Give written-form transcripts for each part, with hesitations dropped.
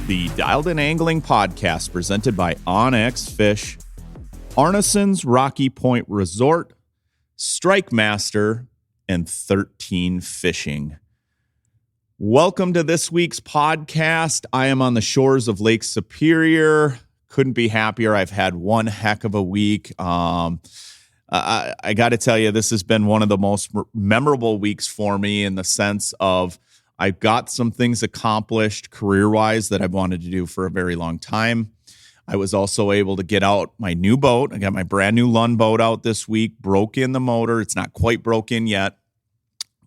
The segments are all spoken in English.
The Dialed In Angling Podcast, presented by OnX Fish, Arneson's Rocky Point Resort, Strike Master, and 13 Fishing. Welcome to this week's podcast. I am on the shores of Lake Superior. Couldn't be happier. I've had one heck of a week. I got to tell you, this has been one of the most memorable weeks for me in the sense of I've got some things accomplished career-wise that I've wanted to do for a very long time. I was also able to get out my new boat. I got my brand new Lund boat out this week, broke in the motor. It's not quite broken yet,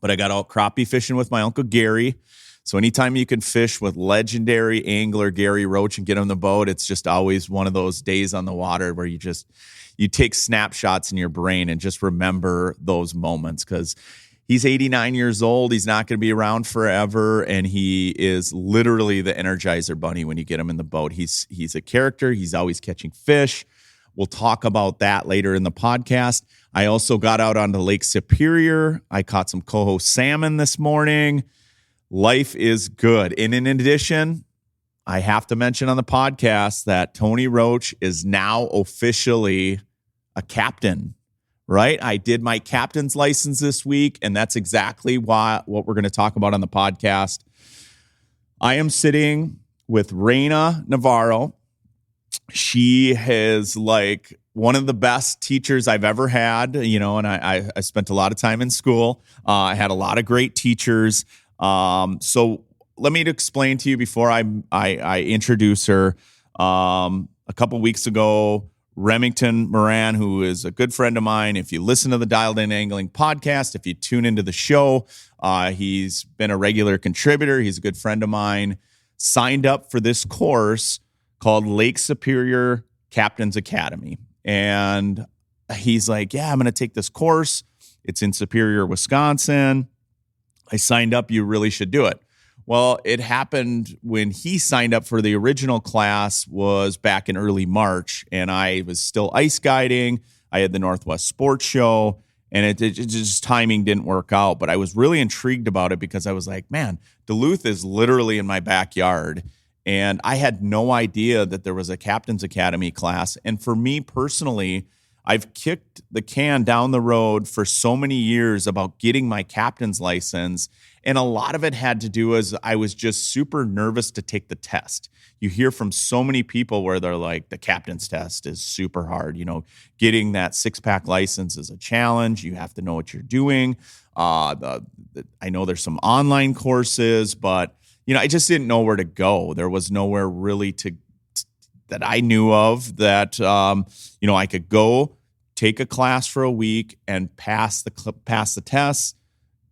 but I got out crappie fishing with my Uncle Gary. So anytime you can fish with legendary angler Gary Roach and get on the boat, it's just always one of those days on the water where you take snapshots in your brain and just remember those moments, because he's 89 years old. He's not going to be around forever, and he is literally the Energizer Bunny when you get him in the boat. He's a character. He's always catching fish. We'll talk about that later in the podcast. I also got out onto Lake Superior. I caught some coho salmon this morning. Life is good. And in addition, I have to mention on the podcast that Tony Roach is now officially a captain. Right? I did my captain's license this week, and that's exactly what we're going to talk about on the podcast. I am sitting with Reina Navarro. She is like one of the best teachers I've ever had, and I spent a lot of time in school. I had a lot of great teachers. So let me explain to you before I introduce her. A couple weeks ago, Remington Moran, who is a good friend of mine. If you listen to the Dialed In Angling podcast, if you tune into the show, he's been a regular contributor. He's a good friend of mine. Signed up for this course called Lake Superior Captain's Academy. And he's like, yeah, I'm going to take this course. It's in Superior, Wisconsin. I signed up. You really should do it. Well, it happened when he signed up for the original class was back in early March, and I was still ice guiding. I had the Northwest Sports Show, and it just timing didn't work out. But I was really intrigued about it because I was like, man, Duluth is literally in my backyard, and I had no idea that there was a Captain's Academy class. And for me personally, I've kicked the can down the road for so many years about getting my captain's license. And a lot of it had to do with I was just super nervous to take the test. You hear from so many people where they're like, the captain's test is super hard. Getting that 6-pack license is a challenge. You have to know what you're doing. I know there's some online courses, but I just didn't know where to go. There was nowhere really that I knew of that I could go take a class for a week and pass the tests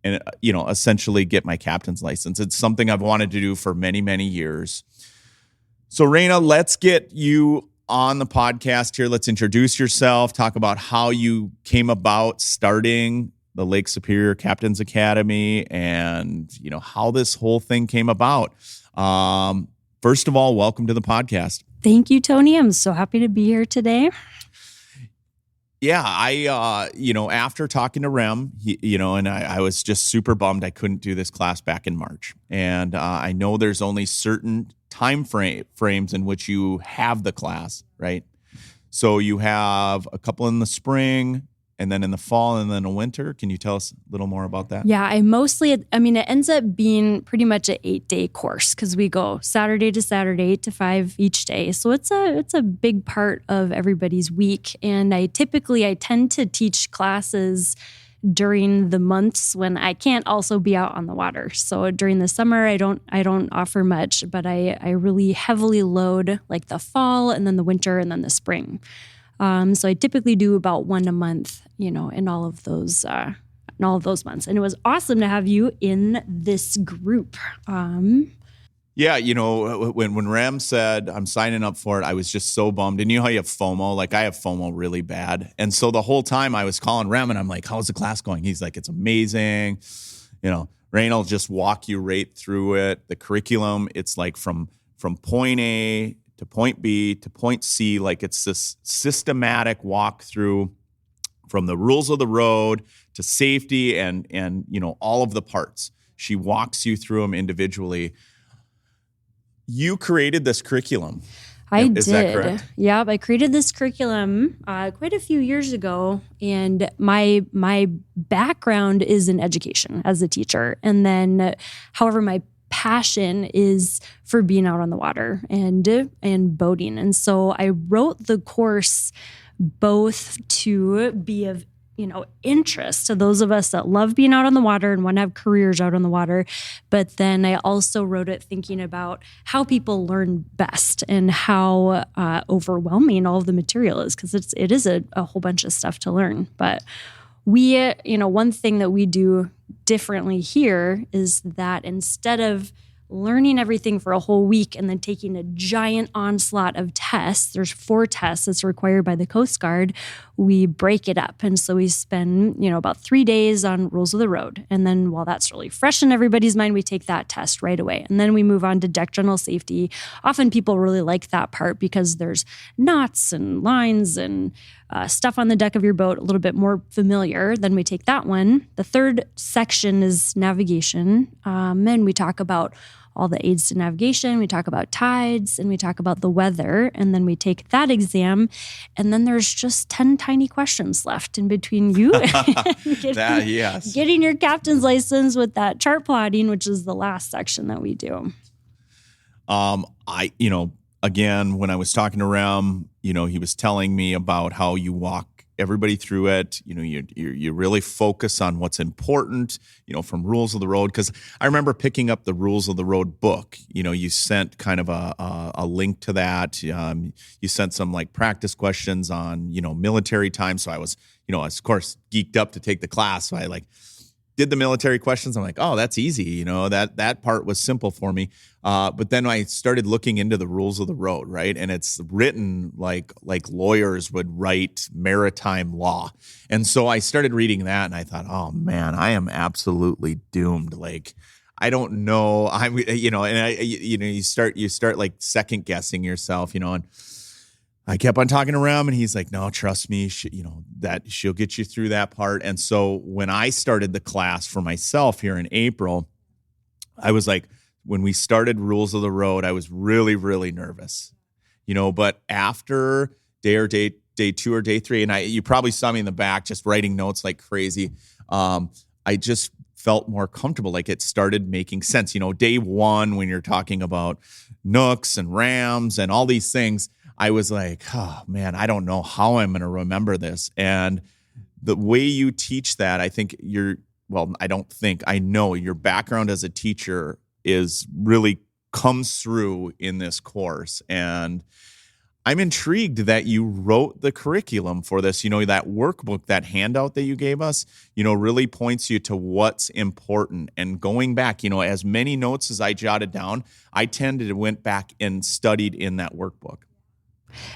and essentially get my captain's license. It's something I've wanted to do for many, many years. So Reina, let's get you on the podcast here. Let's introduce yourself, talk about how you came about starting the Lake Superior Captain's Academy and how this whole thing came about. First of all, welcome to the podcast. Thank you, Tony. I'm so happy to be here today. Yeah, I after talking to Rem, and I was just super bummed I couldn't do this class back in March. And I know there's only certain time frames in which you have the class, right? So you have a couple in the spring, and then in the fall, and then in winter. Can you tell us a little more about that? Yeah, it ends up being pretty much an 8-day course because we go Saturday to Saturday, 8 to 5 each day. So it's a big part of everybody's week. And I tend to teach classes during the months when I can't also be out on the water. So during the summer, I don't offer much, but I really heavily load like the fall and then the winter and then the spring. So I typically do about one a month, in all of those months. And it was awesome to have you in this group. Yeah, when Ram said I'm signing up for it, I was just so bummed. And you know how you have FOMO? Like I have FOMO really bad. And so the whole time I was calling Ram and I'm like, how's the class going? He's like, it's amazing. Rain will just walk you right through it. The curriculum, it's like from point A to point B to point C, like it's this systematic walkthrough from the rules of the road to safety and all of the parts. She walks you through them individually. You created this curriculum. I did. Is that correct? Yep. I created this curriculum quite a few years ago, and my background is in education as a teacher. And then, however, my passion is for being out on the water and boating. And so I wrote the course both to be of interest to those of us that love being out on the water and want to have careers out on the water. But then I also wrote it thinking about how people learn best and how overwhelming all of the material is, because it is a whole bunch of stuff to learn. But we, one thing that we do differently here is that instead of learning everything for a whole week and then taking a giant onslaught of tests, there's 4 tests that's required by the Coast Guard, we break it up. And so we spend, about 3 days on rules of the road. And then while that's really fresh in everybody's mind, we take that test right away. And then we move on to deck general safety. Often people really like that part because there's knots and lines and stuff on the deck of your boat, a little bit more familiar. Then we take that one. The third section is navigation. And we talk about all the aids to navigation. We talk about tides, and we talk about the weather. And then we take that exam. And then there's just 10 tiny questions left in between you getting your captain's license with that chart plotting, which is the last section that we do. Again, when I was talking to Rem, he was telling me about how you walk everybody through it. You really focus on what's important, from rules of the road. Because I remember picking up the rules of the road book. You sent kind of a link to that. You sent some like practice questions on, military time. So I was, of course, geeked up to take the class. So I did the military questions. I'm like, oh, that's easy. That part was simple for me. But then I started looking into the rules of the road, right? And it's written like lawyers would write maritime law. And so I started reading that and I thought, oh man, I am absolutely doomed. I don't know. You start like second guessing yourself, and I kept on talking to Rem, and he's like, no, trust me, that she'll get you through that part. And so when I started the class for myself here in April, I was like, when we started Rules of the Road, I was really, really nervous, but after day 2 or day 3, and you probably saw me in the back just writing notes like crazy. I just felt more comfortable. Like it started making sense. Day 1, when you're talking about nooks and rams and all these things, I was like, oh man, I don't know how I'm going to remember this. And the way you teach that, I know your background as a teacher really comes through in this course. And I'm intrigued that you wrote the curriculum for this. That workbook, that handout that you gave us, really points you to what's important. And going back, as many notes as I jotted down, I went back and studied in that workbook.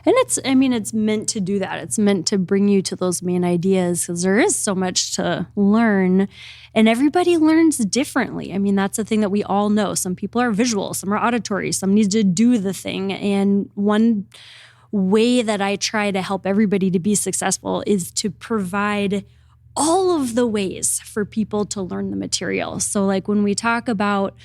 And it's meant to do that. It's meant to bring you to those main ideas because there is so much to learn and everybody learns differently. That's the thing that we all know. Some people are visual, some are auditory, some need to do the thing. And one way that I try to help everybody to be successful is to provide all of the ways for people to learn the material. So like when we talk about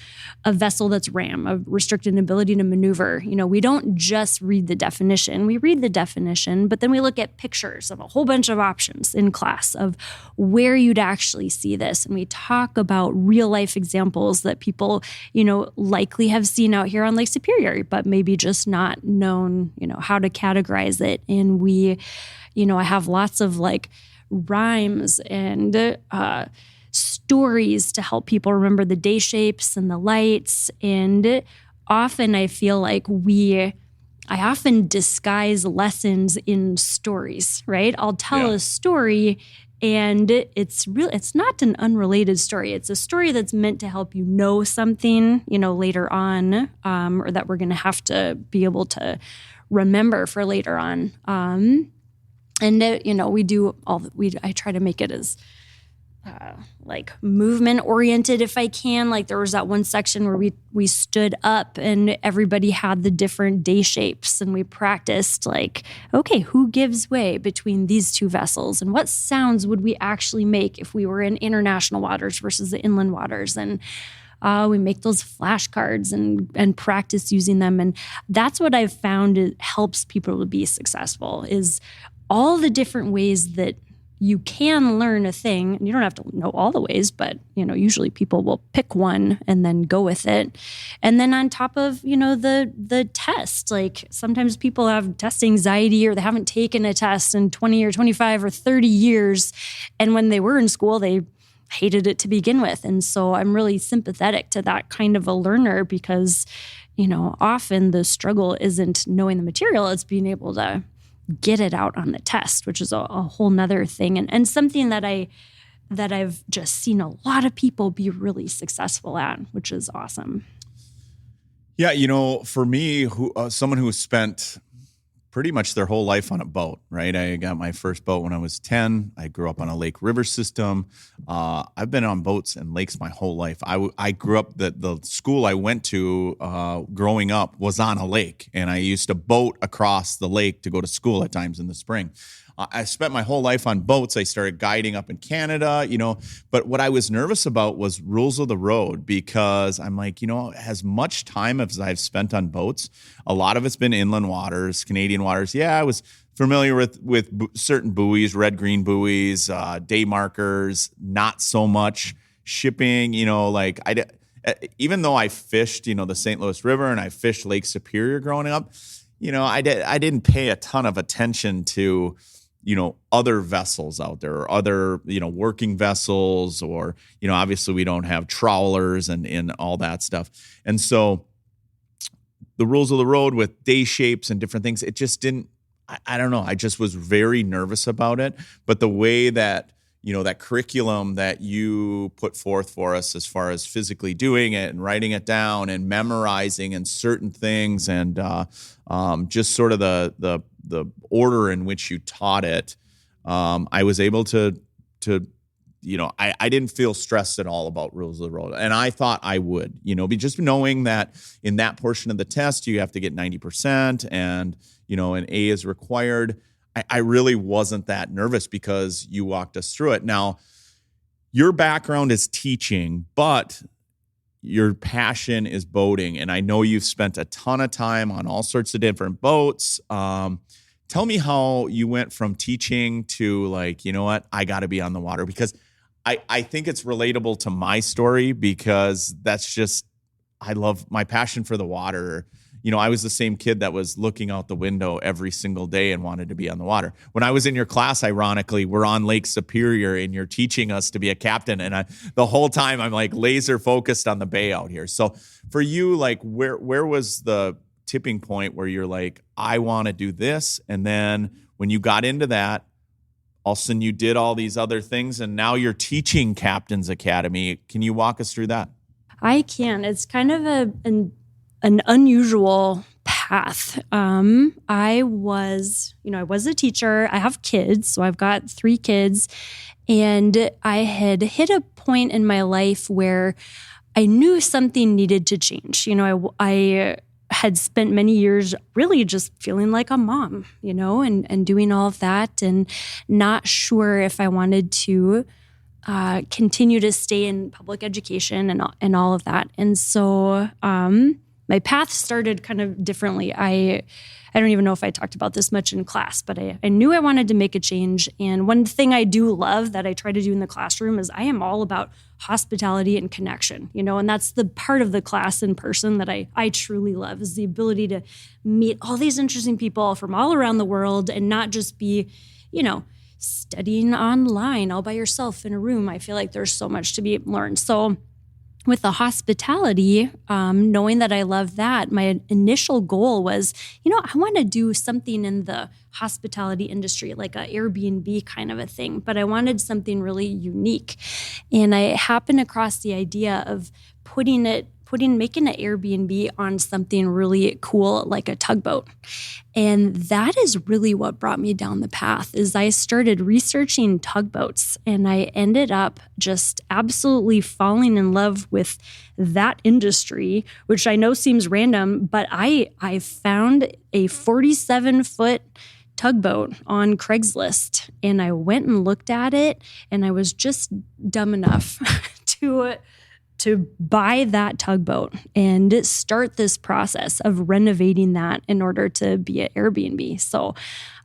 a vessel that's RAM, a restricted ability to maneuver, we don't just read the definition. We read the definition, but then we look at pictures of a whole bunch of options in class of where you'd actually see this. And we talk about real life examples that people, likely have seen out here on Lake Superior, but maybe just not known, how to categorize it. And we, I have lots of rhymes and stories to help people remember the day shapes and the lights. And often I feel like I often disguise lessons in stories, right? I'll tell a story and it's not an unrelated story. It's a story that's meant to help you know something, later on, or that we're going to have to be able to remember for later on. And, I try to make it as movement oriented if I can. There was that one section where we stood up and everybody had the different day shapes and we practiced okay, who gives way between these two vessels and what sounds would we actually make if we were in international waters versus the inland waters. And We make those flashcards and practice using them. And that's what I've found it helps people to be successful is all the different ways that you can learn a thing. And you don't have to know all the ways, but usually people will pick one and then go with it. And then on top of, the test, like sometimes people have test anxiety or they haven't taken a test in 20 or 25 or 30 years. And when they were in school, they hated it to begin with. And so I'm really sympathetic to that kind of a learner because, often the struggle isn't knowing the material, it's being able to get it out on the test, which is a whole nother thing. And something that I've just seen a lot of people be really successful at, which is awesome. Yeah. For me, someone who spent pretty much their whole life on a boat, right? I got my first boat when I was 10. I grew up on a lake river system. I've been on boats and lakes my whole life. I grew up, the school I went to growing up was on a lake, and I used to boat across the lake to go to school at times in the spring. I spent my whole life on boats. I started guiding up in Canada, but what I was nervous about was rules of the road because I'm like, as much time as I've spent on boats, a lot of it's been inland waters, Canadian waters. Yeah, I was familiar with certain buoys, red, green buoys, day markers, not so much shipping, even though I fished, the St. Louis River and I fished Lake Superior growing up, I didn't pay a ton of attention to other vessels out there or other, working vessels or, obviously we don't have trawlers and all that stuff. And so the rules of the road with day shapes and different things, it just didn't, I don't know. I just was very nervous about it. But the way that, that curriculum that you put forth for us as far as physically doing it and writing it down and memorizing and certain things and just sort of the order in which you taught it, I was able to I didn't feel stressed at all about rules of the road. And I thought I would, be just knowing that in that portion of the test, you have to get 90% and, an A is required. I really wasn't that nervous because you walked us through it. Now, your background is teaching, but your passion is boating. And I know you've spent a ton of time on all sorts of different boats. Tell me how you went from teaching to like, I got to be on the water, because I think it's relatable to my story because that's just, I love my passion for the water. I was the same kid that was looking out the window every single day and wanted to be on the water. When I was in your class, ironically, we're on Lake Superior and you're teaching us to be a captain. And the whole time I'm like laser focused on the bay out here. So for you, like where was the tipping point where you're like, I want to do this? And then when you got into that, all of a sudden you did all these other things and now you're teaching Captain's Academy. Can you walk us through that? I can. It's kind of an unusual path. I was a teacher. I have kids, so I've got 3 kids. And I had hit a point in my life where I knew something needed to change. I had spent many years really just feeling like a mom, and doing all of that and not sure if I wanted to continue to stay in public education and all of that. And so my path started kind of differently. I don't even know if I talked about this much in class, but I knew I wanted to make a change. And one thing I do love that I try to do in the classroom is I am all about hospitality and connection, and that's the part of the class in person that I truly love, is the ability to meet all these interesting people from all around the world and not just be, studying online all by yourself in a room. I feel like there's so much to be learned. So with the hospitality, knowing that I love that, my initial goal was, I want to do something in the hospitality industry, like an Airbnb kind of a thing, but I wanted something really unique. And I happened across the idea of making an Airbnb on something really cool, like a tugboat. And that is really what brought me down the path, is I started researching tugboats and I ended up just absolutely falling in love with that industry, which I know seems random, but I found a 47-foot tugboat on Craigslist and I went and looked at it and I was just dumb enough to to buy that tugboat and start this process of renovating that in order to be an Airbnb. So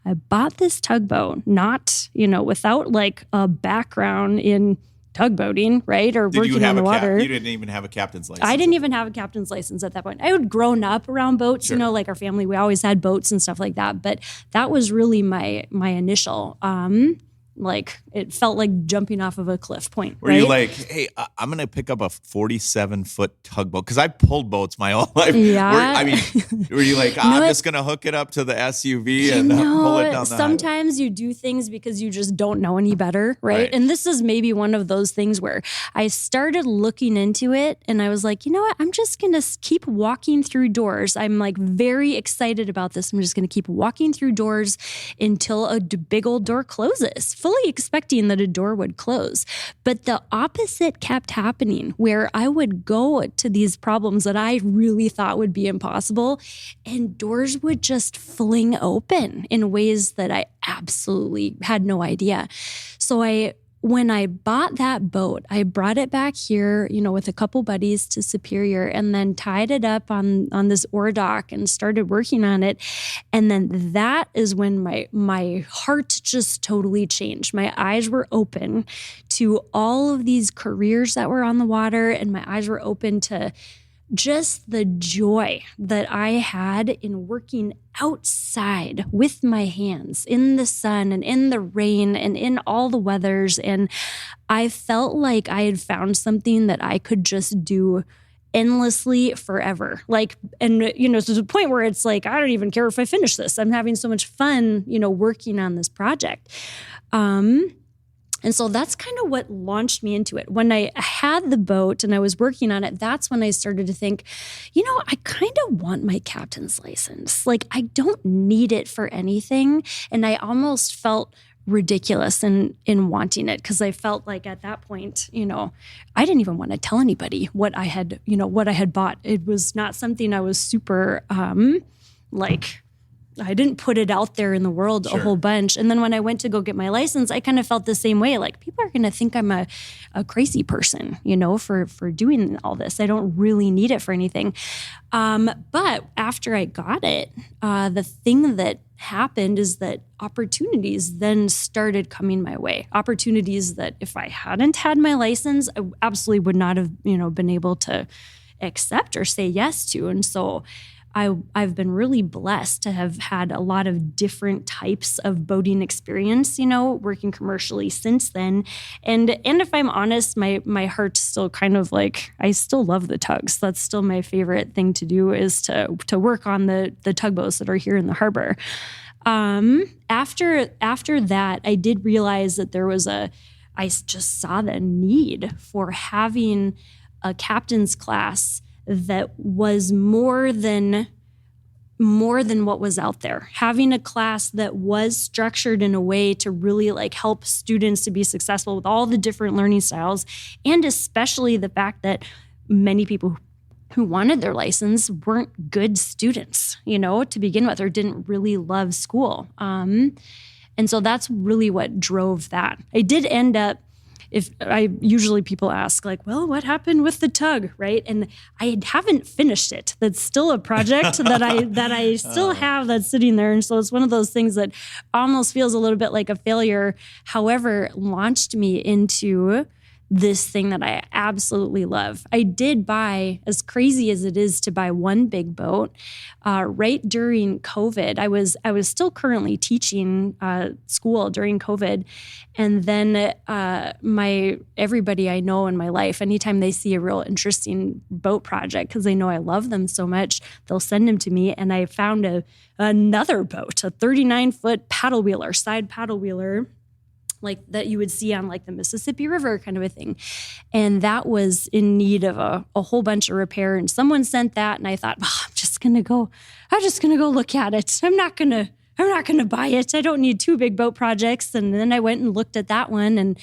I bought this tugboat, not, without like a background in tugboating, right? Or working on the water. You didn't even have a captain's license. I didn't even have a captain's license at that point. I had grown up around boats, Sure. like our family, we always had boats and stuff like that. But that was really my initial, it felt like jumping off of a cliff point. Were right? you like, hey, I'm going to pick up a 47-foot tugboat? Because I've pulled boats my whole life. Yeah. Were you like, I'm just going to hook it up to the SUV and pull it down the sometimes you do things because you just don't know any better, right? And this is maybe one of those things where I started looking into it and I was like, you know what? I'm just going to keep walking through doors. I'm like very excited about this. I'm just going to keep walking through doors until a big old door closes, fully expecting that a door would close. But the opposite kept happening, where I would go to these problems that I really thought would be impossible, and doors would just fling open in ways that I absolutely had no idea. So when I bought that boat, I brought it back here, with a couple buddies to Superior, and then tied it up on this oar dock and started working on it. And then that is when my heart just totally changed. My eyes were open to all of these careers that were on the water, and my eyes were open to just the joy that I had in working outside with my hands in the sun and in the rain and in all the weathers. And I felt like I had found something that I could just do endlessly forever. To the point where it's like, I don't even care if I finish this. I'm having so much fun, working on this project. And so that's kind of what launched me into it. When I had the boat and I was working on it, that's when I started to think, I kind of want my captain's license. Like, I don't need it for anything. And I almost felt ridiculous in wanting it, because I felt like at that point, I didn't even want to tell anybody what I had bought. It was not something I was super I didn't put it out there in the world a whole bunch. And then when I went to go get my license, I kind of felt the same way. Like, people are going to think I'm a crazy person, for doing all this. I don't really need it for anything. But after I got it, the thing that happened is that opportunities then started coming my way. Opportunities that if I hadn't had my license, I absolutely would not have, been able to accept or say yes to. And so I've been really blessed to have had a lot of different types of boating experience, working commercially since then. And if I'm honest, my heart's still kind of like, I still love the tugs. That's still my favorite thing to do, is to work on the tugboats that are here in the harbor. After that, I did realize that I just saw the need for having a captain's class that was more than what was out there. Having a class that was structured in a way to really help students to be successful with all the different learning styles, and especially the fact that many people who wanted their license weren't good students, to begin with, or didn't really love school. And so that's really what drove that. I did end up, usually people ask well, what happened with the tug, right? And I haven't finished it. That's still a project that I still have that's sitting there. And so it's one of those things that almost feels a little bit like a failure. However, launched me into this thing that I absolutely love. I did buy, as crazy as it is to buy one big boat, right during COVID. I was still currently teaching school during COVID. And then everybody I know in my life, anytime they see a real interesting boat project, because they know I love them so much, they'll send them to me. And I found another boat, a 39-foot paddle wheeler, side paddle wheeler, like that you would see on the Mississippi River kind of a thing. And that was in need of a whole bunch of repair. And someone sent that, and I thought, I'm just gonna go look at it. I'm not gonna buy it. I don't need two big boat projects. And then I went and looked at that one and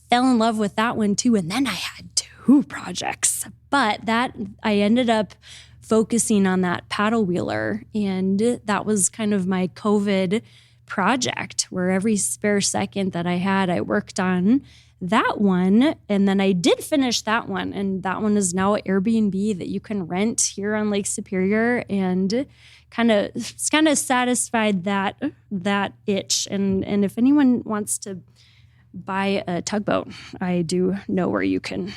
fell in love with that one too. And then I had two projects. But I ended up focusing on that paddle wheeler. And that was kind of my COVID project where every spare second that I had, I worked on that one. And then I did finish that one. And that one is now Airbnb that you can rent here on Lake Superior, and kind of satisfied that itch. And if anyone wants to buy a tugboat, I do know where you can.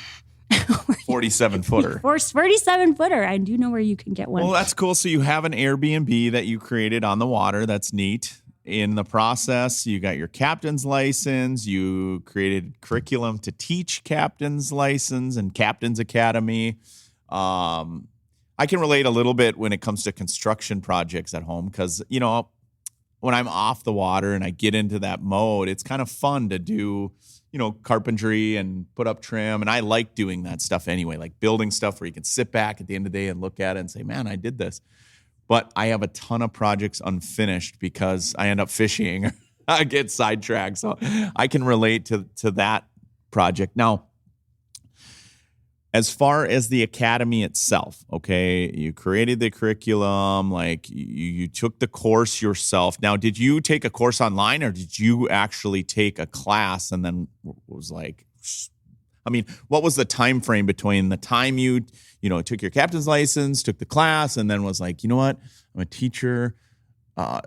47 footer. 47 footer. I do know where you can get one. Well, that's cool. So you have an Airbnb that you created on the water. That's neat. In the process, you got your captain's license. You created curriculum to teach captain's license and captain's academy. I can relate a little bit when it comes to construction projects at home because, you know, when I'm off the water and I get into that mode, it's kind of fun to do, you know, carpentry and put up trim. And I like doing that stuff anyway, like building stuff where you can sit back at the end of the day and look at it and say, man, I did this. But I have a ton of projects unfinished because I end up fishing. I get sidetracked. So I can relate to that project. Now, as far as the academy itself, okay, you created the curriculum, like you took the course yourself. Now, did you take a course online or did you actually take a class and then was like, I mean, what was the time frame between the time you took your captain's license, took the class, and then was like, you know what, I'm a teacher?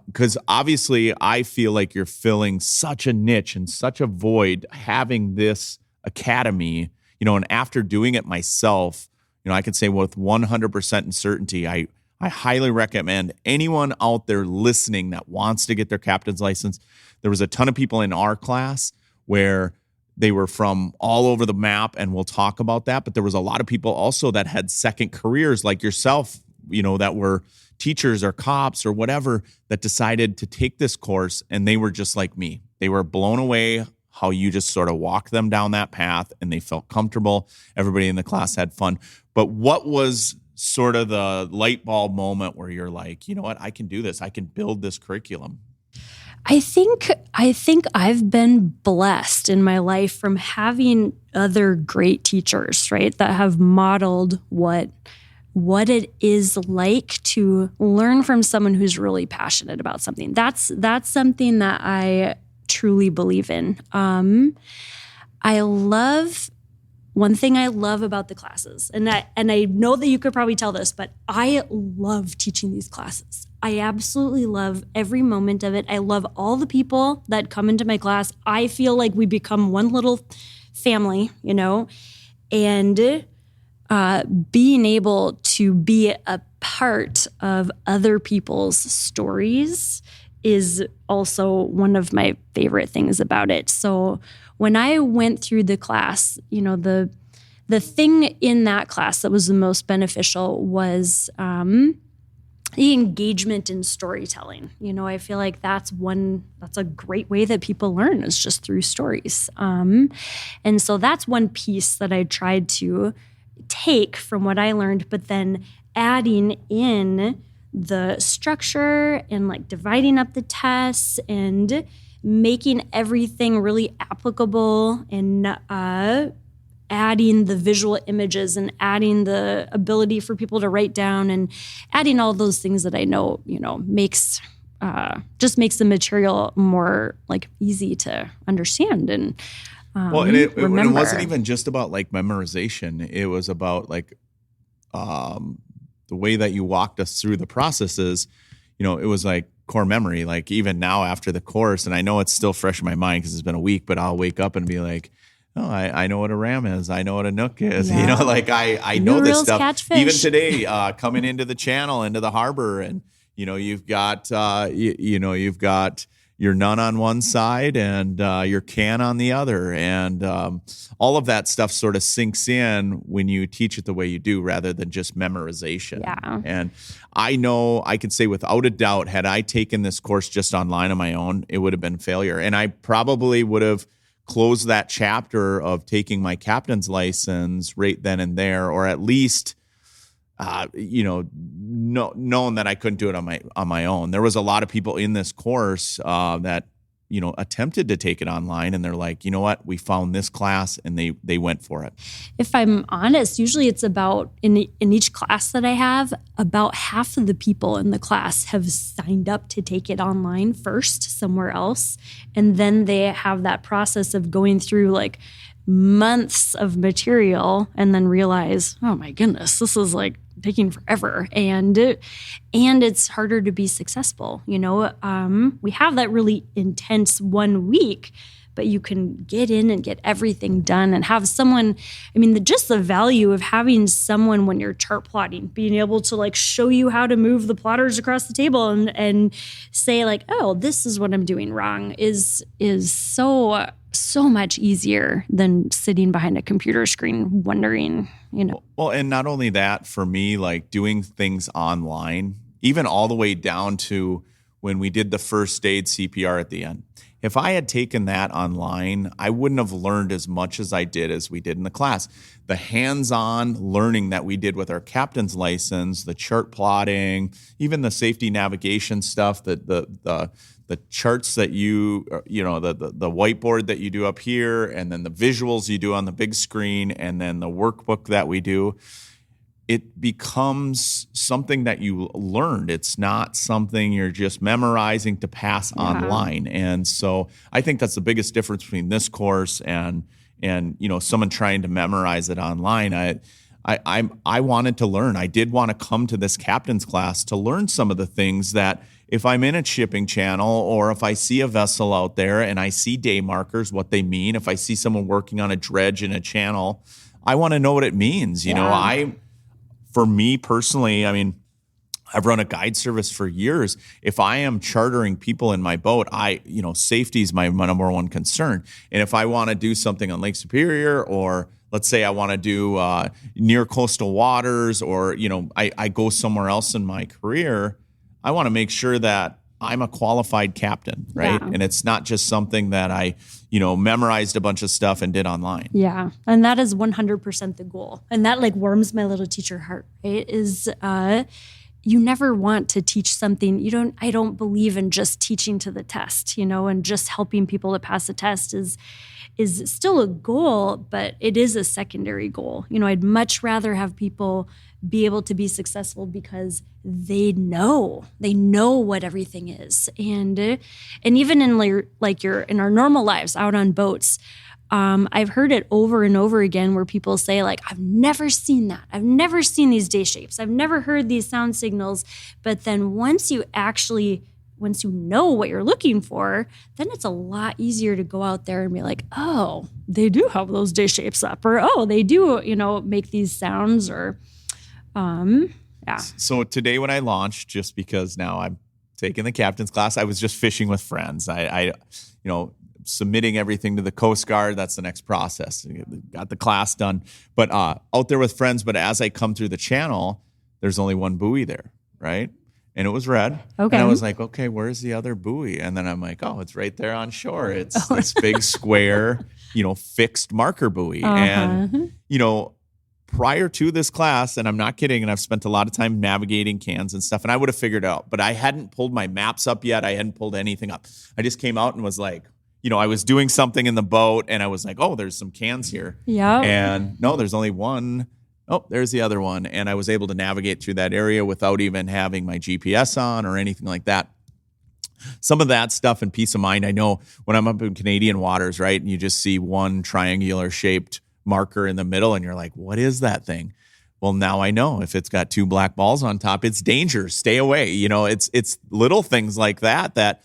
Because obviously I feel like you're filling such a niche and such a void having this academy. You know, and after doing it myself, you know, I can say with 100% certainty, I highly recommend anyone out there listening that wants to get their captain's license. There was a ton of people in our class where they were from all over the map, and we'll talk about that. But there was a lot of people also that had second careers like yourself, you know, that were teachers or cops or whatever that decided to take this course, and they were just like me. They were blown away how you just sort of walked them down that path and they felt comfortable. Everybody in the class had fun. But what was sort of the light bulb moment where you're like, you know what, I can do this. I can build this curriculum? I think I've been blessed in my life from having other great teachers, right, that have modeled what it is like to learn from someone who's really passionate about something. That's something that I truly believe in. One thing I love about the classes, and I know that you could probably tell this, but I love teaching these classes. I absolutely love every moment of it. I love all the people that come into my class. I feel like we become one little family, you know, and being able to be a part of other people's stories is also one of my favorite things about it. So when I went through the class, you know, the thing in that class that was the most beneficial was the engagement in storytelling. You know, I feel like that's a great way that people learn is just through stories. And so that's one piece that I tried to take from what I learned, but then adding in the structure and like dividing up the tests and making everything really applicable and adding the visual images and adding the ability for people to write down and adding all those things that I know, you know, makes the material more like easy to understand and it remember. wasn't even just about like memorization. It was about like the way that you walked us through the processes. You know, it was like core memory. Like even now after the course, and I know it's still fresh in my mind because it's been a week, but I'll wake up and be like, oh, I know what a ram is. I know what a nook is. Yeah. You know, like I know this stuff. Even today, coming into the channel, into the harbor, and you know, you've got you've got your nun on one side and your can on the other, and all of that stuff sort of sinks in when you teach it the way you do, rather than just memorization. Yeah. And I know I could say without a doubt, had I taken this course just online on my own, it would have been failure, and I probably would have close that chapter of taking my captain's license right then and there, or at least, knowing that I couldn't do it on my own. There was a lot of people in this course that, attempted to take it online, and they're like, you know what, we found this class, and they went for it. If I'm honest, usually it's about, in each class that I have, about half of the people in the class have signed up to take it online first somewhere else. And then they have that process of going through like months of material and then realize, oh my goodness, this is like taking forever. And it's harder to be successful. We have that really intense 1 week, but you can get in and get everything done and have someone, just the value of having someone when you're chart plotting, being able to like show you how to move the plotters across the table and say like, oh, this is what I'm doing wrong is so much easier than sitting behind a computer screen wondering, Well, and not only that, for me, like doing things online, even all the way down to when we did the first aid CPR at the end. If I had taken that online, I wouldn't have learned as much as I did as we did in the class. The hands-on learning that we did with our captain's license, the chart plotting, even the safety navigation stuff, the charts that the whiteboard that you do up here, and then the visuals you do on the big screen, and then the workbook that we do, it becomes something that you learned. It's not something you're just memorizing to pass online. And so I think that's the biggest difference between this course and someone trying to memorize it online. I wanted to learn. I did want to come to this captain's class to learn some of the things that if I'm in a shipping channel or if I see a vessel out there and I see day markers, what they mean. If I see someone working on a dredge in a channel, I want to know what it means. For me personally, I've run a guide service for years. If I am chartering people in my boat, safety is my number one concern. And if I want to do something on Lake Superior, or let's say I want to do near coastal waters, or, I go somewhere else in my career, I want to make sure that I'm a qualified captain, right? Yeah. And it's not just something that I, memorized a bunch of stuff and did online. Yeah. And that is 100% the goal. And that like warms my little teacher heart, right? Is you never want to teach something. I don't believe in just teaching to the test, and just helping people to pass a test is still a goal, but it is a secondary goal. I'd much rather have people be able to be successful because they know what everything is. And even in in our normal lives out on boats, I've heard it over and over again where people say like, I've never seen that. I've never seen these day shapes. I've never heard these sound signals. But then once you know what you're looking for, then it's a lot easier to go out there and be like, oh, they do have those day shapes up, or, oh, they do, make these sounds, or, yeah. So today when I launched, just because now I'm taking the captain's class, I was just fishing with friends. I submitting everything to the Coast Guard. That's the next process. Got the class done, but out there with friends. But as I come through the channel, there's only one buoy there, right? And it was red. Okay. And I was like, okay, where's the other buoy? And then I'm like, oh, it's right there on shore. It's this big square, fixed marker buoy. Uh-huh. And, prior to this class, and I'm not kidding, and I've spent a lot of time navigating cans and stuff, and I would have figured it out, but I hadn't pulled my maps up yet. I hadn't pulled anything up. I just came out and was like, I was doing something in the boat, and I was like, oh, there's some cans here. Yeah. And no, there's only one. Oh, there's the other one. And I was able to navigate through that area without even having my GPS on or anything like that. Some of that stuff and peace of mind, I know when I'm up in Canadian waters, right, and you just see one triangular shaped marker in the middle and you're like, what is that thing? Well, now I know if it's got two black balls on top, it's danger. Stay away. It's little things like that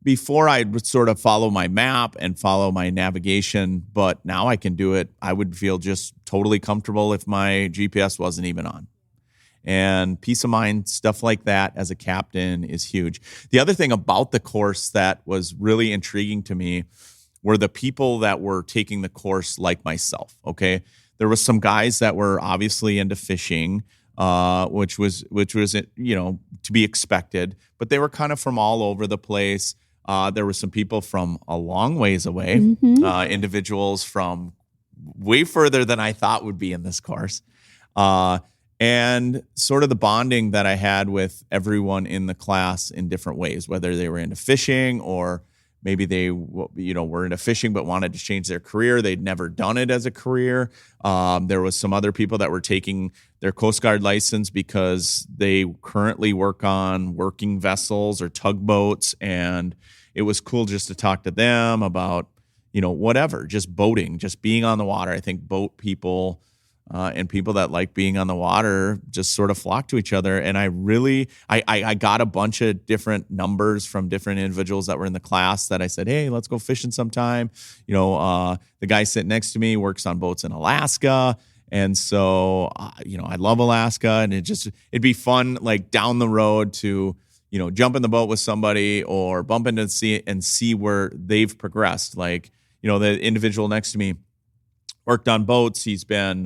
before I would sort of follow my map and follow my navigation, but now I can do it. I would feel just totally comfortable if my GPS wasn't even on. And peace of mind, stuff like that as a captain is huge. The other thing about the course that was really intriguing to me were the people that were taking the course like myself, okay? There was some guys that were obviously into fishing, which was to be expected, but they were kind of from all over the place. There were some people from a long ways away, individuals from way further than I thought would be in this course. And sort of the bonding that I had with everyone in the class in different ways, whether they were into fishing or maybe they, were into fishing but wanted to change their career. They'd never done it as a career. There was some other people that were taking their Coast Guard license because they currently work on working vessels or tugboats, and it was cool just to talk to them about, whatever, just boating, just being on the water. I think boat people and people that like being on the water just sort of flock to each other. And I got a bunch of different numbers from different individuals that were in the class that I said, hey, let's go fishing sometime. The guy sitting next to me works on boats in Alaska. And so, I love Alaska, and it'd be fun, like down the road to, jump in the boat with somebody or bump into the sea and see where they've progressed. Like, the individual next to me worked on boats. He's been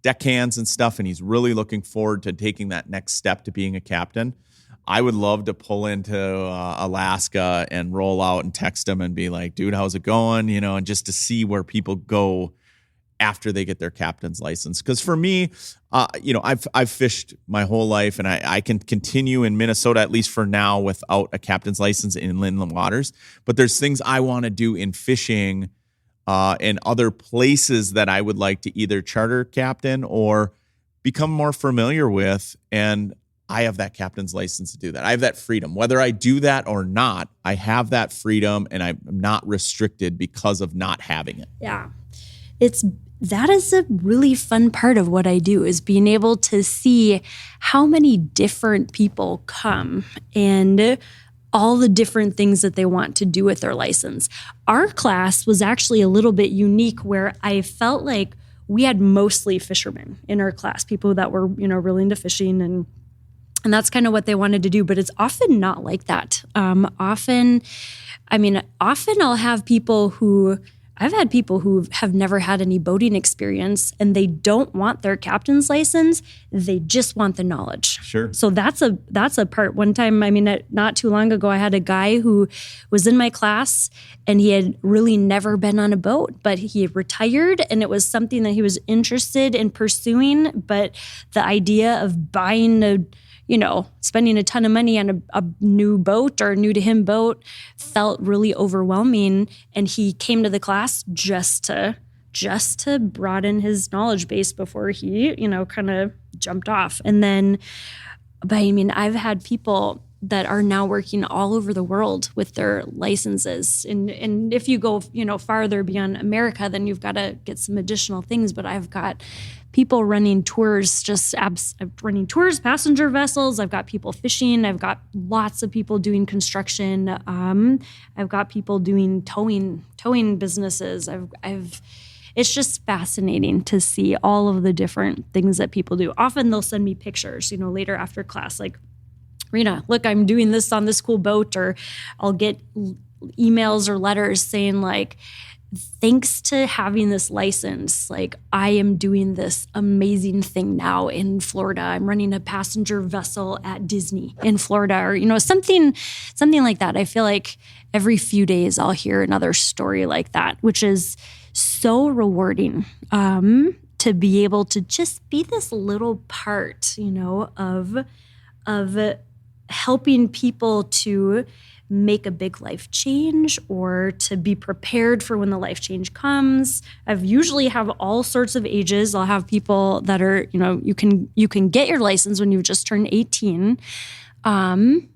deckhands and stuff, and he's really looking forward to taking that next step to being a captain. I would love to pull into Alaska and roll out and text him and be like, dude, how's it going? And just to see where people go after they get their captain's license. Because for me, I've fished my whole life, and I can continue in Minnesota, at least for now, without a captain's license in inland waters. But there's things I want to do in fishing and other places that I would like to either charter captain or become more familiar with. And I have that captain's license to do that. I have that freedom. Whether I do that or not, I have that freedom, and I'm not restricted because of not having it. Yeah. That is a really fun part of what I do, is being able to see how many different people come and all the different things that they want to do with their license. Our class was actually a little bit unique, where I felt like we had mostly fishermen in our class, people that were, really into fishing, and that's kind of what they wanted to do. But it's often not like that. Often I'll have people I've had people who have never had any boating experience, and they don't want their captain's license. They just want the knowledge. Sure. So that's a part. One time, not too long ago, I had a guy who was in my class, and he had really never been on a boat, but he retired, and it was something that he was interested in pursuing. But the idea of buying spending a ton of money on a new boat or new to him boat felt really overwhelming. And he came to the class just to broaden his knowledge base before he, kind of jumped off. And then, but I've had people that are now working all over the world with their licenses. And if you go, farther beyond America, then you've got to get some additional things. But I've got people running tours, running tours, passenger vessels. I've got people fishing. I've got lots of people doing construction. I've got people doing towing businesses. It's just fascinating to see all of the different things that people do. Often they'll send me pictures, later after class, like, Rena, look, I'm doing this on this cool boat. Or I'll get emails or letters saying, like, thanks to having this license, like, I am doing this amazing thing now in Florida. I'm running a passenger vessel at Disney in Florida, or, something like that. I feel like every few days I'll hear another story like that, which is so rewarding, to be able to just be this little part, of helping people to make a big life change, or to be prepared for when the life change comes. I've usually have all sorts of ages. I'll have people that are, you can get your license when you've just turned 18. And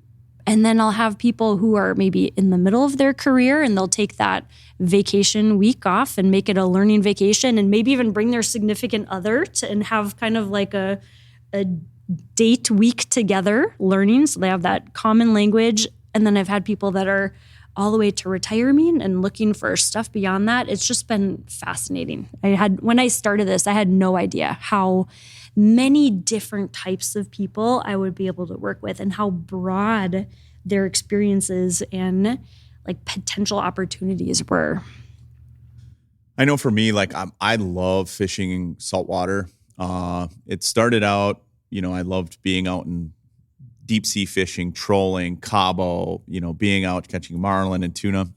then I'll have people who are maybe in the middle of their career, and they'll take that vacation week off and make it a learning vacation, and maybe even bring their significant other and have kind of like a date week together learning. So they have that common language. And then I've had people that are all the way to retirement and looking for stuff beyond that. It's just been fascinating. When I started this, I had no idea how many different types of people I would be able to work with, and how broad their experiences and like potential opportunities were. I know for me, like I love fishing saltwater. It started out, I loved being out in deep sea fishing, trolling, Cabo, being out catching marlin and tuna.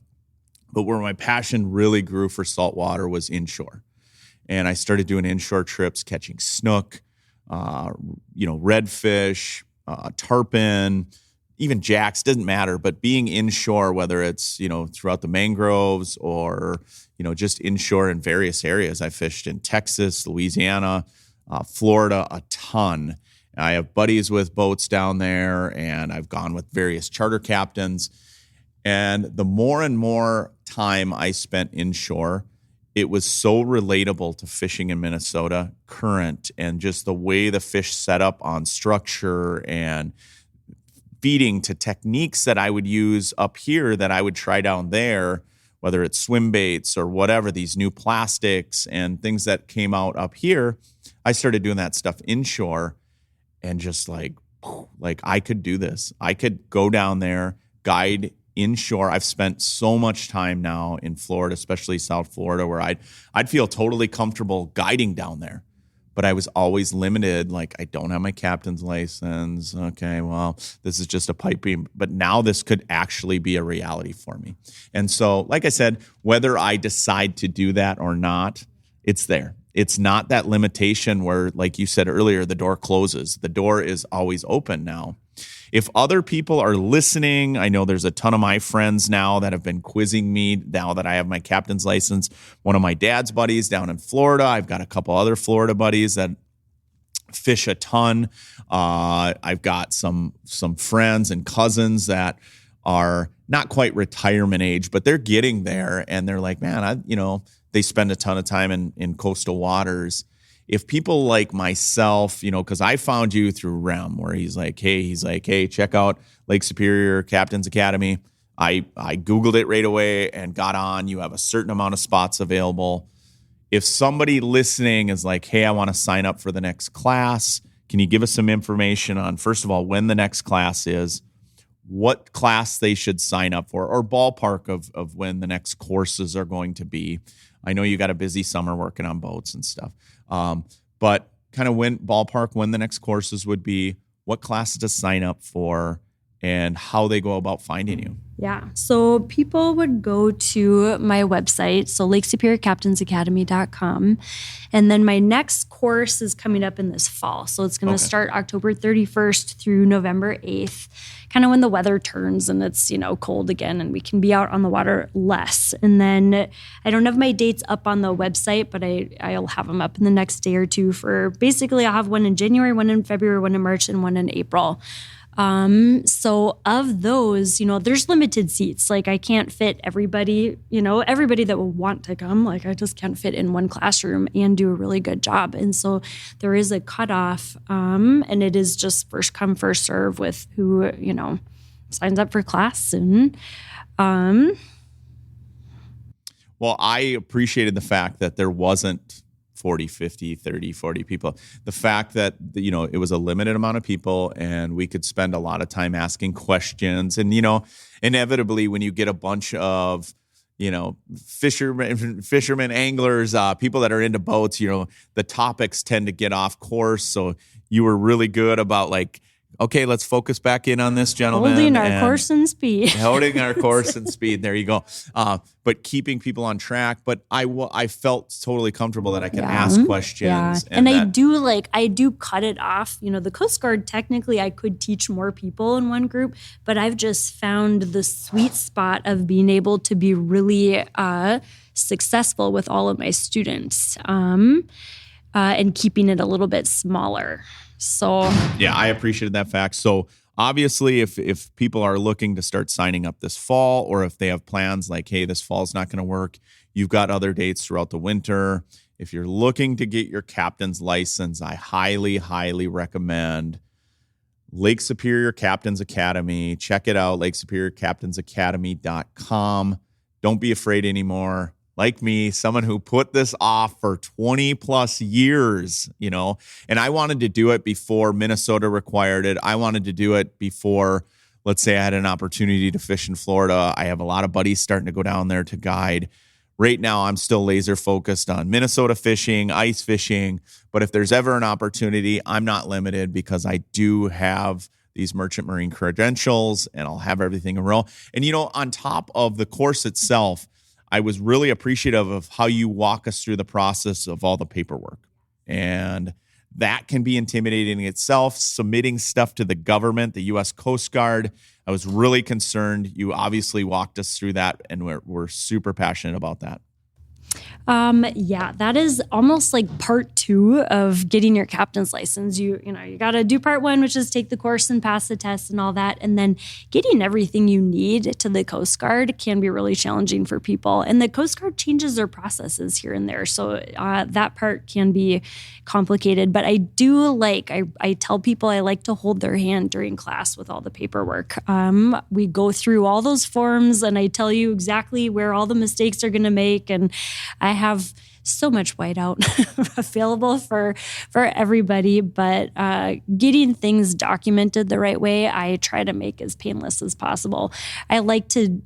But where my passion really grew for saltwater was inshore. And I started doing inshore trips, catching snook, redfish, tarpon, even jacks, doesn't matter, but being inshore, whether it's, throughout the mangroves or, just inshore in various areas. I fished in Texas, Louisiana, Florida, a ton. I have buddies with boats down there, and I've gone with various charter captains. And the more and more time I spent inshore, it was so relatable to fishing in Minnesota, current, and just the way the fish set up on structure and feeding to techniques that I would use up here that I would try down there, whether it's swim baits or whatever, these new plastics and things that came out up here. I started doing that stuff inshore, and just like I could do this. I could go down there, guide inshore. I've spent so much time now in Florida, especially South Florida, where I'd feel totally comfortable guiding down there. But I was always limited. Like, I don't have my captain's license. Okay, well, this is just a pipe beam. But now this could actually be a reality for me. And so, like I said, whether I decide to do that or not, it's there. It's not that limitation where, like you said earlier, the door closes. The door is always open now. If other people are listening, I know there's a ton of my friends now that have been quizzing me now that I have my captain's license. One of my dad's buddies down in Florida. I've got a couple other Florida buddies that fish a ton. I've got some friends and cousins that are not quite retirement age, but they're getting there, and they're like, man, they spend a ton of time in coastal waters. If people like myself, because I found you through Rem, where he's like, hey, check out Lake Superior Captain's Academy. I Googled it right away and got on. You have a certain amount of spots available. If somebody listening is like, hey, I want to sign up for the next class, can you give us some information on, first of all, when the next class is, what class they should sign up for, or ballpark of when the next courses are going to be? I know you got a busy summer working on boats and stuff. But kind of ballpark when the next courses would be, what classes to sign up for, and how they go about finding you. Yeah. So people would go to my website, so LakeSuperiorCaptainsAcademy.com. And then my next course is coming up in this fall. So it's going to start October 31st through November 8th, kind of when the weather turns and it's, cold again and we can be out on the water less. And then I don't have my dates up on the website, but I'll have them up in the next day or two for basically I'll have one in January, one in February, one in March, and one in April. So of those, there's limited seats. Like I can't fit everybody that will want to come. Like I just can't fit in one classroom and do a really good job. And so there is a cutoff, and it is just first come, first serve with who, signs up for class soon. Well, I appreciated the fact that there wasn't 40, 50, 30, 40 people. The fact that, it was a limited amount of people and we could spend a lot of time asking questions. And, inevitably when you get a bunch of, fishermen, anglers, people that are into boats, the topics tend to get off course. So you were really good about like, okay, let's focus back in on this gentleman. Holding our course and speed. Holding our course and speed. There you go. But keeping people on track. But I felt totally comfortable that I could ask questions. Yeah. And I do cut it off. The Coast Guard, technically I could teach more people in one group, but I've just found the sweet spot of being able to be really successful with all of my students and keeping it a little bit smaller. So yeah, I appreciated that fact. So obviously, if people are looking to start signing up this fall, or if they have plans like, hey, this fall's not going to work, you've got other dates throughout the winter. If you're looking to get your captain's license, I highly, highly recommend Lake Superior Captain's Academy. Check it out, LakeSuperiorCaptainsAcademy.com. Don't be afraid anymore. Like me, someone who put this off for 20 plus years, and I wanted to do it before Minnesota required it. I wanted to do it before, let's say I had an opportunity to fish in Florida. I have a lot of buddies starting to go down there to guide. Right now, I'm still laser focused on Minnesota fishing, ice fishing. But if there's ever an opportunity, I'm not limited because I do have these merchant marine credentials and I'll have everything in a row. And, on top of the course itself, I was really appreciative of how you walk us through the process of all the paperwork. And That can be intimidating in itself. Submitting stuff to the government, the U.S. Coast Guard, I was really concerned. You obviously walked us through that, and we're super passionate about that. Yeah, that is almost like part 2 of getting your captain's license. You got to do part 1, which is take the course and pass the test and all that. And then getting everything you need to the Coast Guard can be really challenging for people. And the Coast Guard changes their processes here and there. So that part can be complicated. But I do I tell people I like to hold their hand during class with all the paperwork. We go through all those forms and I tell you exactly where all the mistakes are going to make. And I have so much whiteout available for everybody, but getting things documented the right way, I try to make as painless as possible. I like to,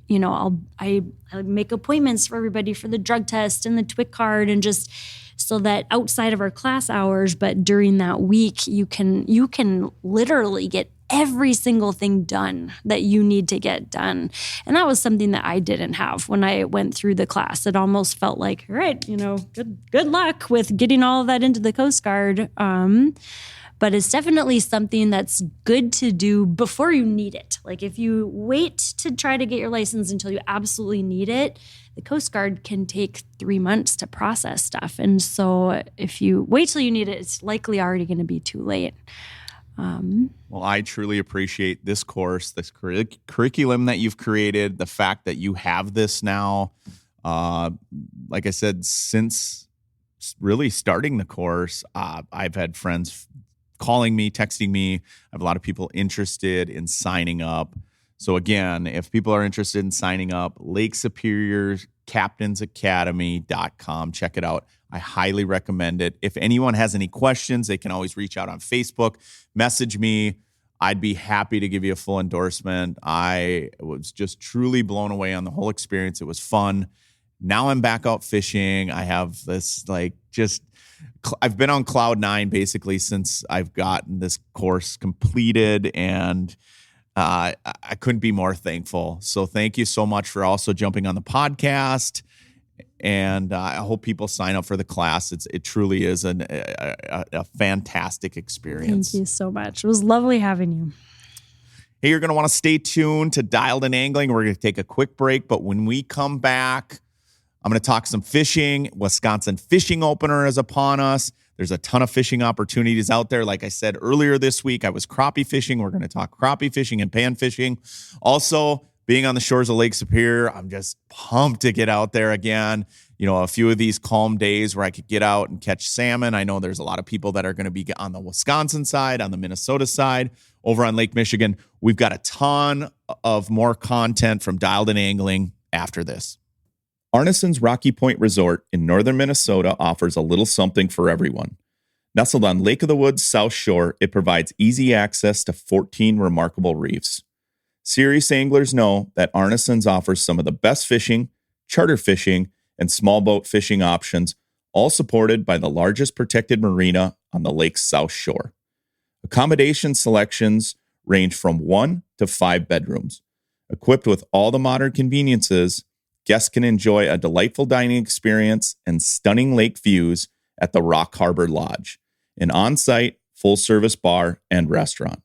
I make appointments for everybody for the drug test and the TWIC card, and just so that outside of our class hours, but during that week, you can literally get every single thing done that you need to get done. And that was something that I didn't have when I went through the class. It almost felt like, all right, good luck with getting all of that into the Coast Guard. But it's definitely something that's good to do before you need it. Like if you wait to try to get your license until you absolutely need it, the Coast Guard can take 3 months to process stuff. And so if you wait till you need it, it's likely already going to be too late. Well, I truly appreciate this course, this curriculum that you've created, the fact that you have this now. Like I said, since really starting the course, I've had friends calling me, texting me. I have a lot of people interested in signing up. So again, if people are interested in signing up, Lake Superior captainsacademy.com. Check it out. I highly recommend it. If anyone has any questions, they can always reach out on Facebook, message me. I'd be happy to give you a full endorsement. I was just truly blown away on the whole experience. It was fun. Now I'm back out fishing. I have this I've been on cloud 9 basically since I've gotten this course completed, and I couldn't be more thankful. So thank you so much for also jumping on the podcast. And I hope people sign up for the class. It truly is a fantastic experience. Thank you so much. It was lovely having you. Hey, you're going to want to stay tuned to Dialed In Angling. We're going to take a quick break, but when we come back, I'm going to talk some fishing. Wisconsin Fishing Opener is upon us. There's a ton of fishing opportunities out there. Like I said earlier this week, I was crappie fishing. We're going to talk crappie fishing and pan fishing. Also, being on the shores of Lake Superior, I'm just pumped to get out there again. A few of these calm days where I could get out and catch salmon. I know there's a lot of people that are going to be on the Wisconsin side, on the Minnesota side, over on Lake Michigan. We've got a ton of more content from Dialed In Angling after this. Arneson's Rocky Point Resort in northern Minnesota offers a little something for everyone. Nestled on Lake of the Woods South Shore, it provides easy access to 14 remarkable reefs. Serious anglers know that Arneson's offers some of the best fishing, charter fishing, and small boat fishing options, all supported by the largest protected marina on the lake's south shore. Accommodation selections range from 1 to 5 bedrooms. Equipped with all the modern conveniences, guests can enjoy a delightful dining experience and stunning lake views at the Rock Harbor Lodge, an on-site full-service bar and restaurant.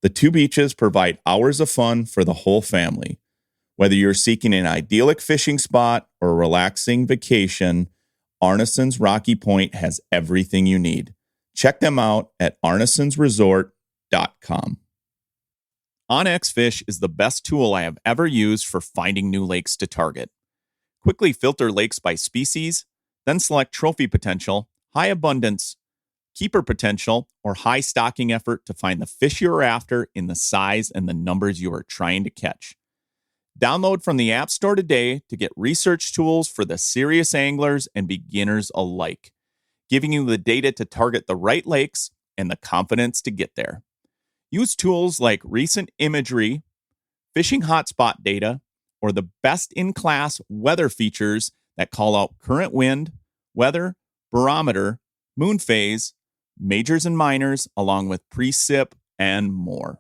The 2 beaches provide hours of fun for the whole family. Whether you're seeking an idyllic fishing spot or a relaxing vacation, Arneson's Rocky Point has everything you need. Check them out at arnesonsresort.com. OnX Fish is the best tool I have ever used for finding new lakes to target. Quickly filter lakes by species, then select trophy potential, high abundance, keeper potential, or high stocking effort to find the fish you're after in the size and the numbers you are trying to catch. Download from the App Store today to get research tools for the serious anglers and beginners alike, giving you the data to target the right lakes and the confidence to get there. Use tools like recent imagery, fishing hotspot data, or the best-in-class weather features that call out current wind, weather, barometer, moon phase, majors and minors, along with precip and more.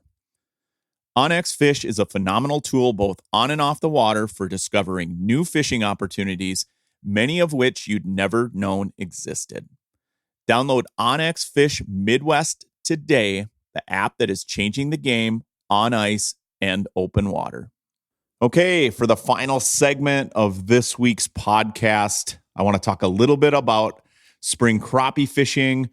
OnX Fish is a phenomenal tool both on and off the water for discovering new fishing opportunities, many of which you'd never known existed. Download OnX Fish Midwest today, the app that is changing the game on ice and open water. Okay, for the final segment of this week's podcast, I want to talk a little bit about spring crappie fishing.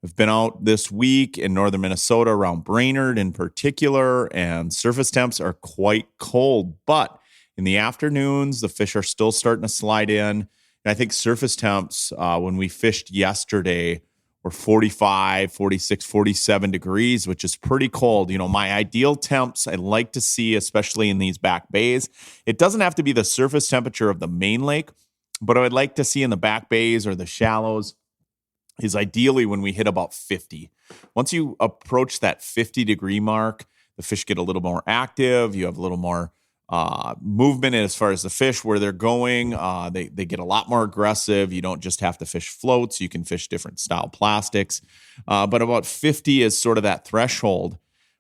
I've been out this week in northern Minnesota around Brainerd in particular, and surface temps are quite cold. But in the afternoons, the fish are still starting to slide in. And I think surface temps, when we fished yesterday, were 45, 46, 47 degrees, which is pretty cold. You know, my ideal temps I like to see, especially in these back bays, it doesn't have to be the surface temperature of the main lake, but I would like to see in the back bays or the shallows is ideally when we hit about 50. Once you approach that 50-degree mark, the fish get a little more active. You have a little more movement as far as the fish, where they're going. They get a lot more aggressive. You don't just have to fish floats. You can fish different style plastics. But about 50 is sort of that threshold.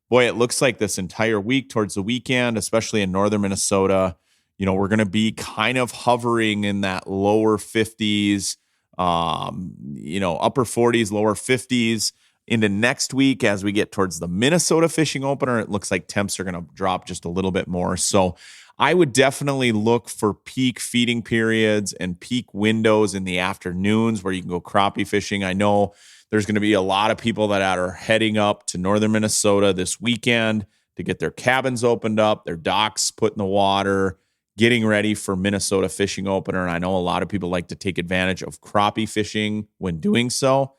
Boy, it looks like this entire week towards the weekend, especially in northern Minnesota, you know, we're going to be kind of hovering in that lower 50s, upper 40s, lower 50s. Into next week, as we get towards the Minnesota fishing opener, it looks like temps are going to drop just a little bit more. So I would definitely look for peak feeding periods and peak windows in the afternoons where you can go crappie fishing. I know there's going to be a lot of people that are heading up to northern Minnesota this weekend to get their cabins opened up, their docks put in the water, getting ready for Minnesota fishing opener. And I know a lot of people like to take advantage of crappie fishing when doing so.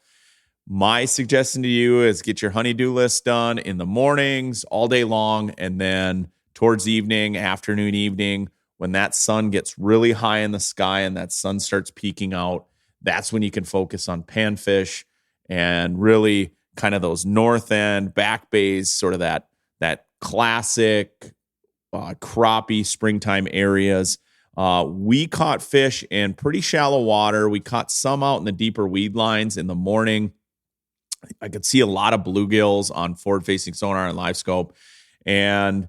My suggestion to you is get your honey-do list done in the mornings all day long, and then towards evening, afternoon, evening, when that sun gets really high in the sky and that sun starts peeking out, that's when you can focus on panfish and really kind of those north end back bays, sort of that classic crappie springtime areas. We caught fish in pretty shallow water. We caught some out in the deeper weed lines in the morning. I could see a lot of bluegills on forward-facing sonar and live scope. And,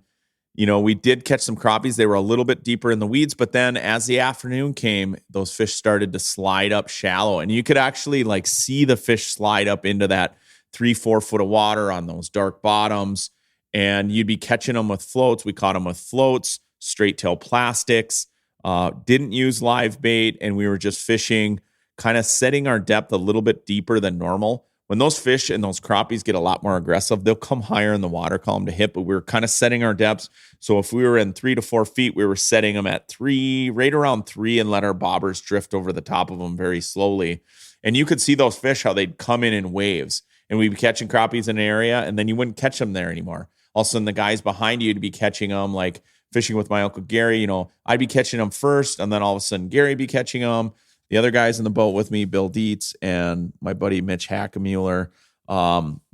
you know, we did catch some crappies. They were a little bit deeper in the weeds. But then as the afternoon came, those fish started to slide up shallow. And you could actually like see the fish slide up into that 3-4 foot of water on those dark bottoms. And you'd be catching them with floats. We caught them with floats, straight tail plastics, didn't use live bait. And we were just fishing, kind of setting our depth a little bit deeper than normal. When those fish and those crappies get a lot more aggressive, they'll come higher in the water column to hit, but we were kind of setting our depths. So if we were in 3 to 4 feet, we were setting them at 3, right around 3, and let our bobbers drift over the top of them very slowly. And you could see those fish, how they'd come in waves, and we'd be catching crappies in an area, and then you wouldn't catch them there anymore. All of a sudden, the guys behind you would be catching them, like fishing with my Uncle Gary. You know, I'd be catching them first, and then all of a sudden, Gary would be catching them. The other guys in the boat with me, Bill Dietz and my buddy Mitch Hackemuller,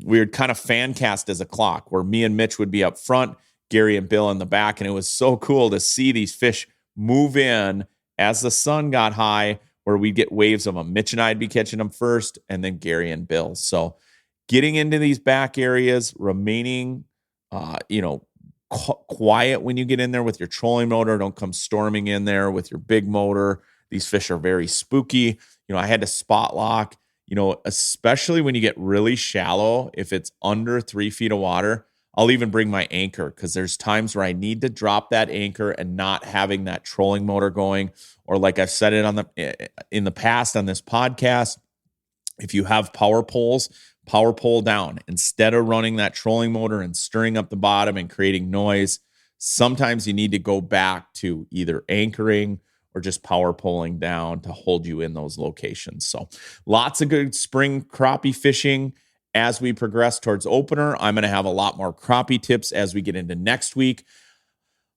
we would kind of fan cast as a clock where me and Mitch would be up front, Gary and Bill in the back. And it was so cool to see these fish move in as the sun got high, where we'd get waves of them. Mitch and I'd be catching them first, and then Gary and Bill. So getting into these back areas, remaining, quiet when you get in there with your trolling motor. Don't come storming in there with your big motor. These fish are very spooky. You know, I had to spot lock, you know, especially when you get really shallow. If it's under 3 feet of water, I'll even bring my anchor, because there's times where I need to drop that anchor and not having that trolling motor going. Or like I've said it in the past on this podcast, if you have power poles, power pole down. Instead of running that trolling motor and stirring up the bottom and creating noise, sometimes you need to go back to either anchoring or just power poling down to hold you in those locations. So lots of good spring crappie fishing as we progress towards opener. I'm going to have a lot more crappie tips as we get into next week.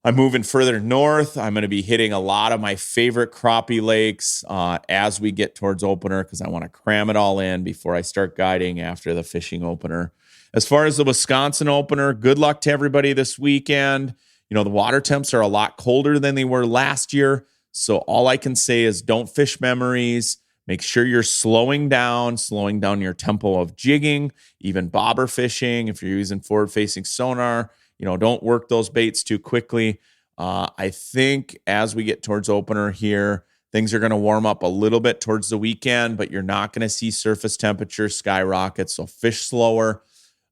I'm moving further north. I'm going to be hitting a lot of my favorite crappie lakes as we get towards opener, because I want to cram it all in before I start guiding after the fishing opener. As far as the Wisconsin opener, good luck to everybody this weekend. You know, the water temps are a lot colder than they were last year. So all I can say is don't fish memories. Make sure you're slowing down your tempo of jigging, even bobber fishing. If you're using forward-facing sonar, you know, don't work those baits too quickly. I think as we get towards opener here, Things are going to warm up a little bit towards the weekend, but you're not going to see surface temperature skyrocket. So fish slower.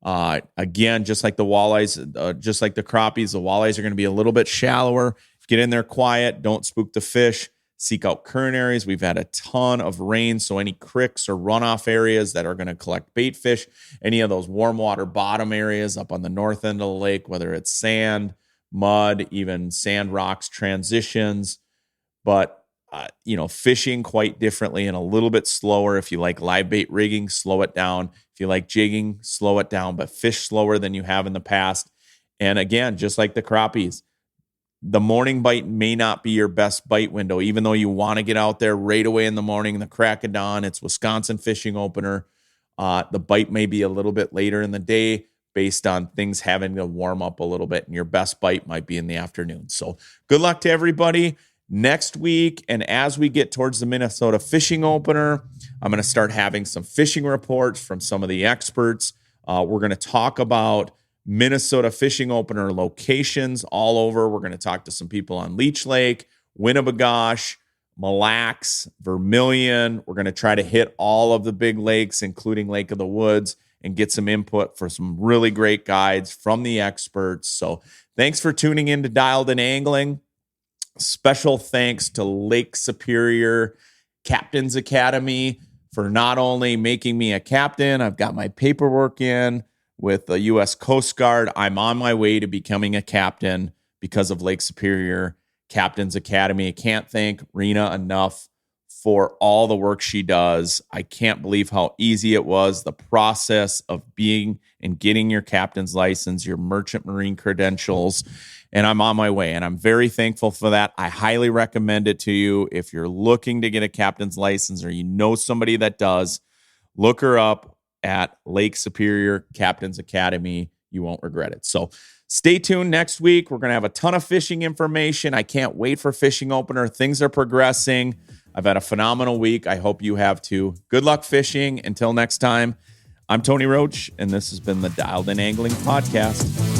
Again, just like the walleyes, just like the crappies, the walleyes are going to be a little bit shallower. Get in there quiet. Don't spook the fish. Seek out current areas. We've had a ton of rain, so any creeks or runoff areas that are going to collect bait fish, any of those warm water bottom areas up on the north end of the lake, whether it's sand, mud, even sand rocks, transitions. But fishing quite differently and a little bit slower. If you like live bait rigging, slow it down. If you like jigging, slow it down, but fish slower than you have in the past. And again, just like the crappies, the morning bite may not be your best bite window, even though you want to get out there right away in the morning, the crack of dawn. It's Wisconsin fishing opener. The bite may be a little bit later in the day based on things having to warm up a little bit, and your best bite might be in the afternoon. So good luck to everybody. Next week, and as we get towards the Minnesota fishing opener, I'm going to start having some fishing reports from some of the experts. We're going to talk about Minnesota fishing opener locations all over. We're going to talk to some people on Leech Lake, Winnebagosh, Mille Lacs, Vermilion. We're going to try to hit all of the big lakes, including Lake of the Woods, and get some input for some really great guides from the experts. So thanks for tuning in to Dialed In Angling. Special thanks to Lake Superior Captains Academy for not only making me a captain, I've got my paperwork in with the U.S. Coast Guard. I'm on my way to becoming a captain because of Lake Superior Captains Academy. I can't thank Rena enough for all the work she does. I can't believe how easy it was, the process of being and getting your captain's license, your merchant marine credentials, and I'm on my way, and I'm very thankful for that. I highly recommend it to you. If you're looking to get a captain's license or you know somebody that does, look her up at Lake Superior Captains Academy. You won't regret it. So stay tuned next week. We're going to have a ton of fishing information. I can't wait for fishing opener. Things are progressing. I've had a phenomenal week. I hope you have too. Good luck fishing. Until next time, I'm Tony Roach, and this has been the Dialed In Angling Podcast.